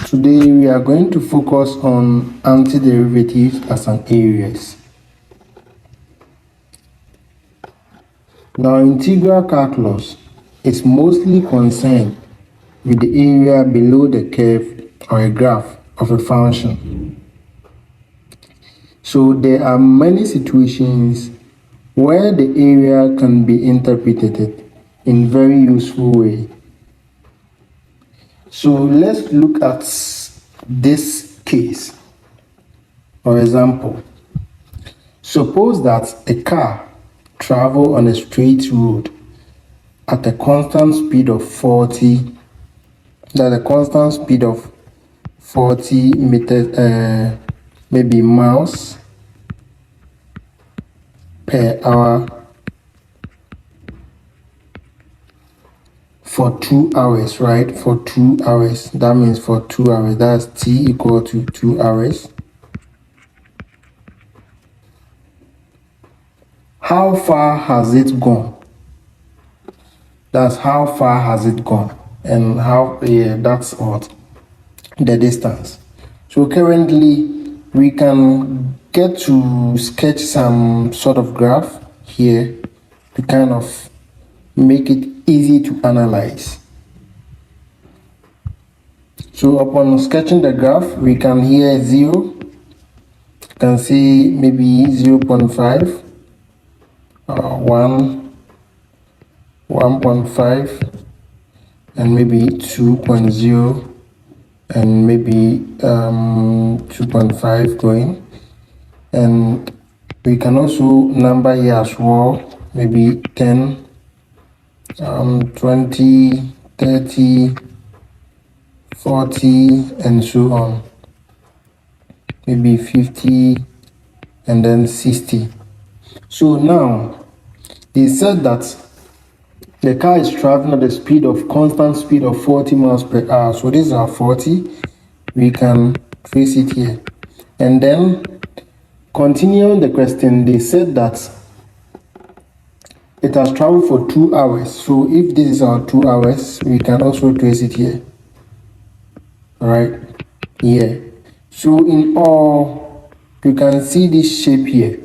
Today we are going to focus on antiderivatives as an areas. Now, integral calculus is mostly concerned with the area below the curve or a graph of a function. So there are many situations where the area can be interpreted in very useful way. So let's look at this case. For example, suppose that a car travels on a straight road at a constant speed of 40 meters, maybe miles per hour for 2 hours, right? For 2 hours. That means for 2 hours. That's t equal to 2 hours. How far has it gone? That's how far has it gone, and that's what the distance. So currently we can get to sketch some sort of graph here to kind of make it easy to analyze. So upon sketching the graph, we can here 0, you can see maybe 0.5, 1, 1.5, and maybe 2.0, and maybe 2.5 going. And we can also number here as well, maybe 10, 20, 30, 40, and so on, maybe 50, and then 60. So now they said that the car is traveling at a constant speed of 40 miles per hour. So this is our 40. We can trace it here. And then continuing the question, they said that it has traveled for 2 hours. So if this is our 2 hours, we can also trace it here. Alright, here. So in all, you can see this shape here.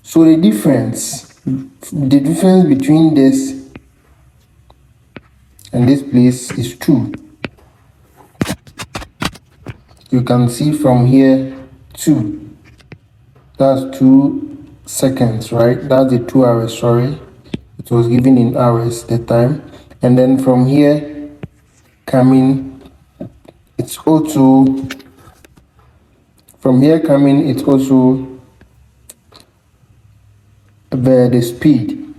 So the difference between this and this place is 2. You can see from here 2. That's 2 seconds, right? That's the 2 hours, sorry. It was given in hours, the time. And then from here coming, it's also the speed.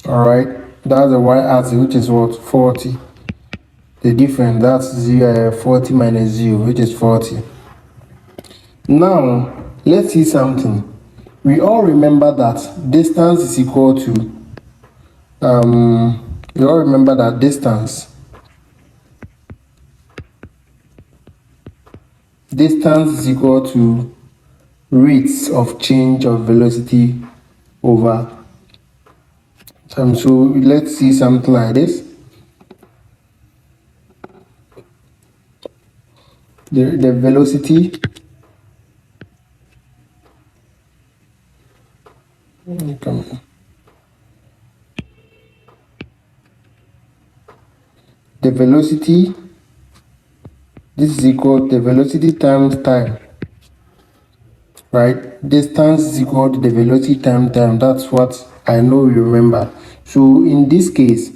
All right, that's the y-axis, which is what, 40. The difference, that's 40 minus 0, which is 40. Now let's see something. We all remember that distance is equal to distance is equal to rates of change of velocity over time. So let's see something like this. The velocity this is equal to the velocity times time, right? Distance is equal to the velocity times time. That's what I know you remember. So in this case,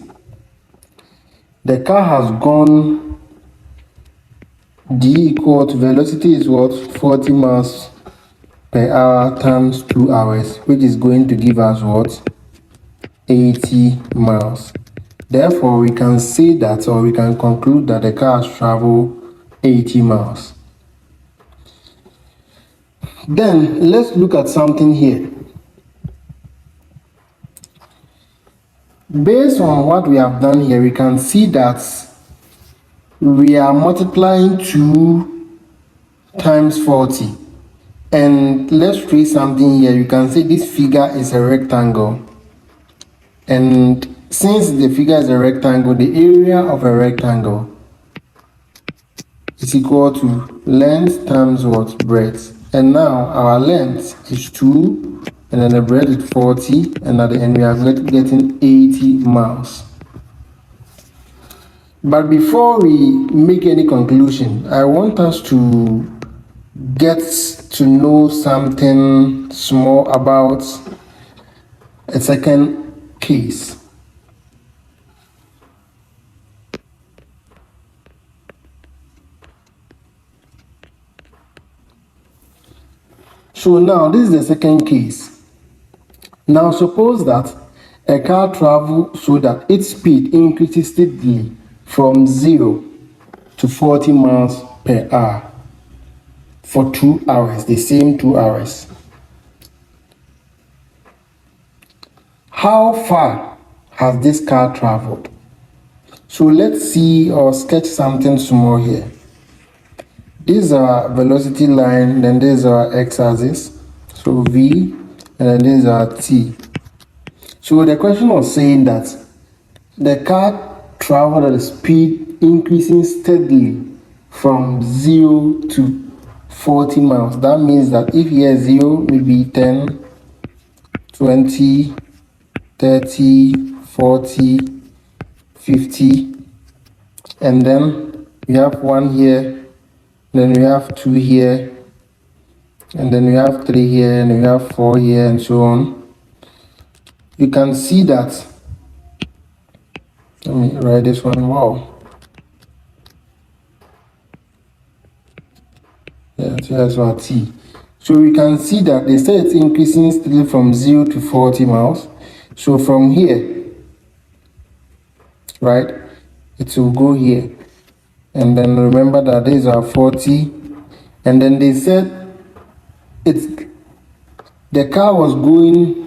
the car has gone, d equal to velocity is what, 40 miles per hour times 2 hours, which is going to give us what, 80 miles. Therefore, we can say that, or we can conclude that the car has traveled 80 miles. Then let's look at something here. Based on what we have done here, we can see that we are multiplying 2 times 40. And let's trace something here. You can see this figure is a rectangle. And since the figure is a rectangle, the area of a rectangle is equal to length times what? Breadth. And now our length is 2, and then the breadth is 40, and at the end we are getting 80 miles. But before we make any conclusion, I want us to get to know something small about a second case. So now this is the second case. Now suppose that a car travels so that its speed increases steadily from 0 to 40 miles per hour for 2 hours, the same 2 hours. How far has this car traveled? So let's see or sketch something small here. This is our velocity line, then this is our x-axis, so v, and then this is our t. So the question was saying that the car traveled at a speed increasing steadily from 0 to 40 miles. That means that if here is 0, maybe 10, 20, 30, 40, 50, and then we have 1 here, then we have 2 here, and then we have 3 here, and we have 4 here, and so on. You can see that. Let me write this one. Wow. Yeah, so that's our t. So we can see that they say it's increasing steadily from 0 to 40 miles. So from here, right, it will go here. And then remember that these are 40. And then they said the car was going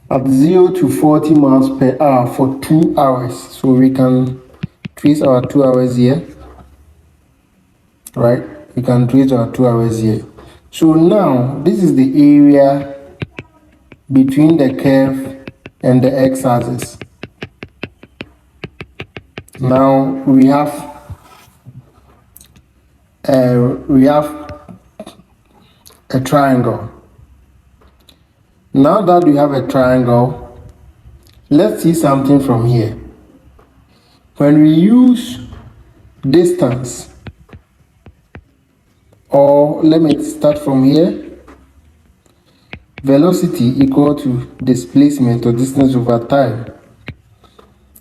at 0 to 40 miles per hour for 2 hours. So we can trace our 2 hours here, right? We can trace our 2 hours here. So now this is the area between the curve and the x-axis. Now we have a triangle. Now that we have a triangle, let's see something from here. When we use distance, or let me start from here, velocity equal to displacement or distance over time,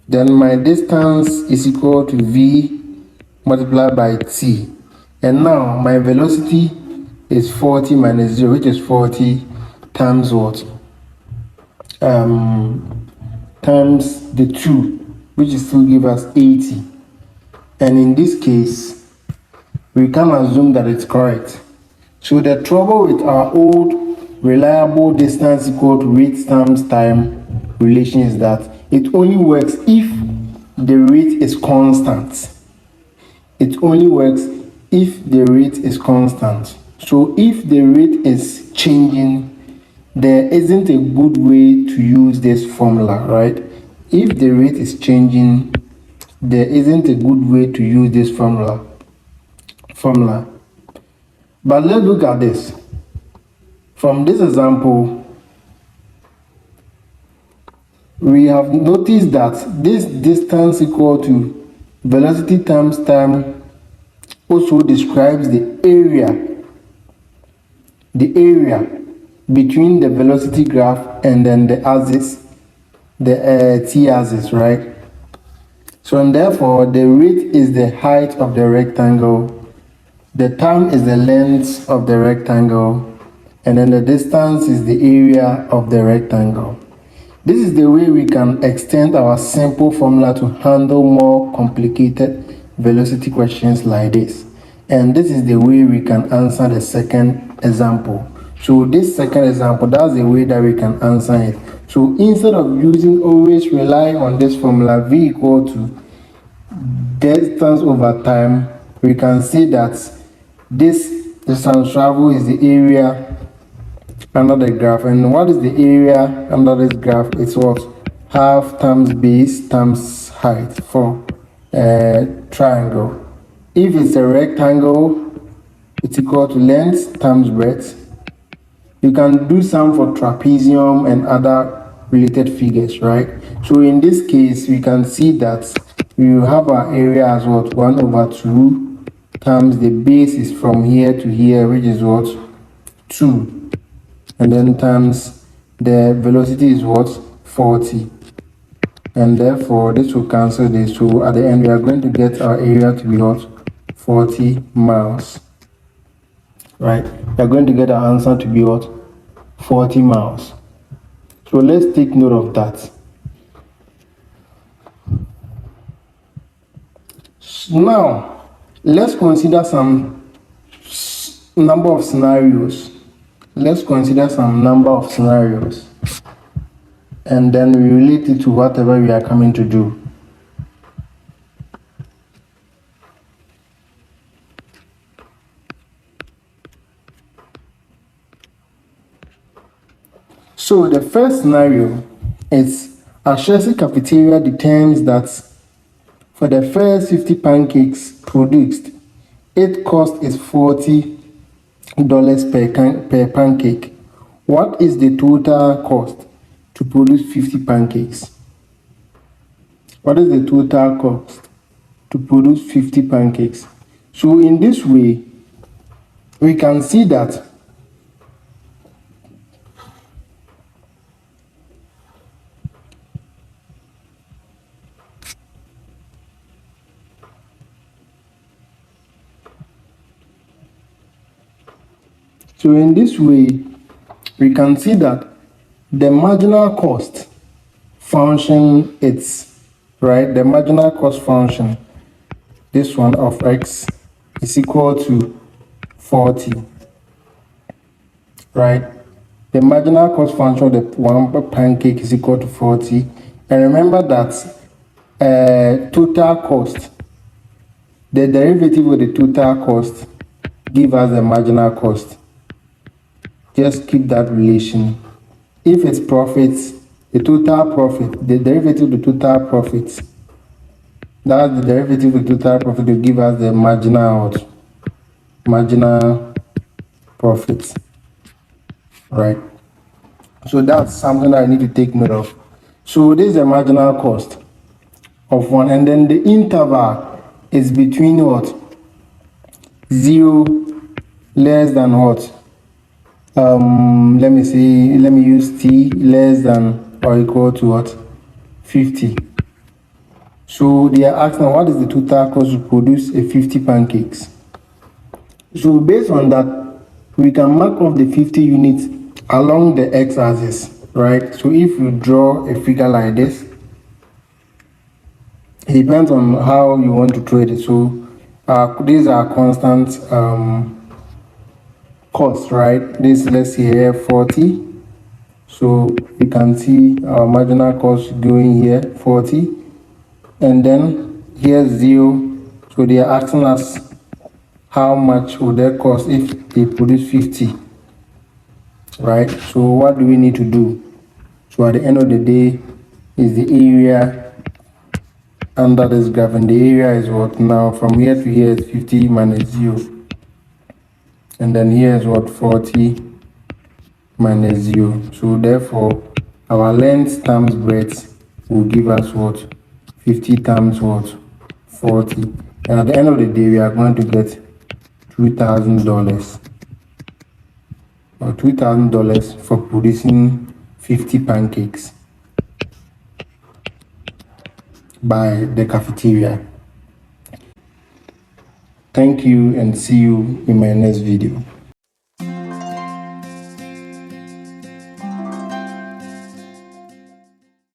then my distance is equal to v multiplied by t. And now my velocity is 40 minus 0, which is 40 times what? Times the 2, which is still give us 80. And in this case, we can assume that it's correct. So the trouble with our old reliable distance equal to rate times time relation is that it only works if the rate is constant. It only works if the rate is constant. So if the rate is changing, there isn't a good way to use this formula, right? If the rate is changing, there isn't a good way to use this formula. But let's look at this. From this example, we have noticed that this distance equal to velocity times time also describes the area between the velocity graph and then the axis, the t-axis, right? So and therefore the rate is the height of the rectangle, the time is the length of the rectangle, and then the distance is the area of the rectangle. This is the way we can extend our simple formula to handle more complicated velocity questions like this. And this is the way we can answer the second example. So this second example, that's the way that we can answer it. So instead of always rely on this formula, v equal to distance over time, we can say that this distance travel is the area under the graph. And what is the area under this graph? It's what? Half times base times height for a triangle. If it's a rectangle, it's equal to length times breadth. You can do some for trapezium and other related figures, right? So in this case, we can see that we will have our area as what? 1/2 times the base is from here to here, which is what? 2. And then times the velocity is what? 40. And therefore, this will cancel this. So at the end, we are going to get our area to be what? 40 miles. Right? We are going to get our answer to be what? 40 miles. So let's take note of that. Now, let's consider some number of scenarios. And then we relate it to whatever we are coming to do. So the first scenario is a Chelsea cafeteria determines that for the first 50 pancakes produced, its cost is $40 per pancake. What is the total cost to produce 50 pancakes? What is the total cost to produce 50 pancakes? So in this way, we can see that the marginal cost function the marginal cost function, this one of x is equal to 40, right? The marginal cost function of the one pancake is equal to 40. And remember that total cost, the derivative of the total cost give us the marginal cost. Just keep that relation. If it's profits, the total profit, the derivative of the total profits, that's the derivative of the total profit will give us the marginal profit, right? So that's something that I need to take note of. So this is the marginal cost of one, and then the interval is between what? 0 less than what? Let me use t less than or equal to what? 50. So they are asking what is the total cost to produce a 50 pancakes. So based on that, we can mark off the 50 units along the x-axis, right? So if you draw a figure like this, it depends on how you want to trade it. So these are constant costs, right? This, let's say here 40. So you can see our marginal cost going here 40, and then here's 0. So they are asking us how much would that cost if they produce 50, right? So what do we need to do? So at the end of the day is the area under this graph, and the area is what? Now from here to here is 50 minus 0, and then here is what? 40 minus 0. So therefore our length times breadth will give us what? 50 times what? 40. And at the end of the day we are going to get $2,000 or $2,000 for producing 50 pancakes by the cafeteria. Thank you and see you in my next video.